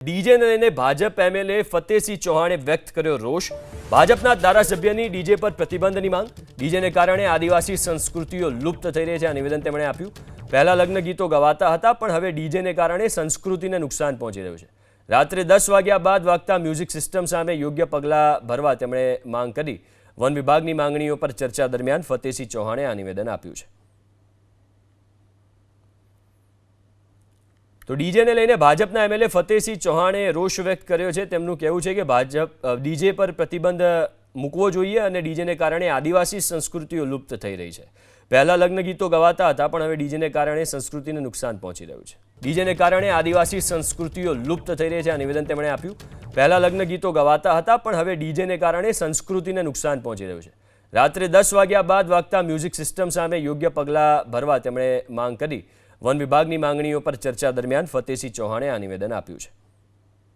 ડીજેને લઈને ભાજપ એમએલએ ફતેહસિંહ ચૌહાણે વ્યક્ત કર્યો રોષ. ભાજપના ધારાસભ્યની ડીજે પર પ્રતિબંધની માંગ. ડીજેને કારણે આદિવાસી સંસ્કૃતિઓ લુપ્ત થઈ રહી છે, આ નિવેદન તેમણે આપ્યું. પહેલા લગ્ન ગીતો ગવાતા હતા, પણ હવે ડીજેને કારણે સંસ્કૃતિને નુકસાન પહોંચી રહ્યું છે. રાત્રે 10 વાગ્યા બાદ વાગતા મ્યુઝિક સિસ્ટમ સામે યોગ્ય પગલાં ભરવા તેમણે માંગ કરી. વન વિભાગની માંગણીઓ પર ચર્ચા દરમિયાન ફતેહસિંહ ચૌહાણે આ નિવેદન આપ્યું છે. તો ડીજેને લઈને ભાજપના એમએલએ ફતેહસિંહ ચૌહાણે રોષ વ્યક્ત કર્યો છે. તેમનું કહેવું છે કે ભાજપ ડીજે પર પ્રતિબંધ મૂકવો જોઈએ અને ડીજેને કારણે આદિવાસી સંસ્કૃતિઓ લુપ્ત થઈ રહી છે. પહેલા લગ્ન ગીતો ગવાતા હતા, પણ હવે ડીજેને કારણે સંસ્કૃતિને નુકસાન પહોંચી રહ્યું છે. ડીજેને કારણે આદિવાસી સંસ્કૃતિઓ લુપ્ત થઈ રહી છે, આ નિવેદન તેમણે આપ્યું. પહેલા લગ્ન ગીતો ગવાતા હતા, પણ હવે ડીજેને કારણે સંસ્કૃતિને નુકસાન પહોંચી રહ્યું છે. રાત્રે 10 વાગ્યા બાદ વાગતા મ્યુઝિક સિસ્ટમ સામે યોગ્ય પગલાં ભરવા તેમણે માંગ કરી. વન વિભાગની માંગણીઓ પર ચર્ચા દરમિયાન ફતેહસિંહ ચૌહાણે આ નિવેદન આપ્યું છે.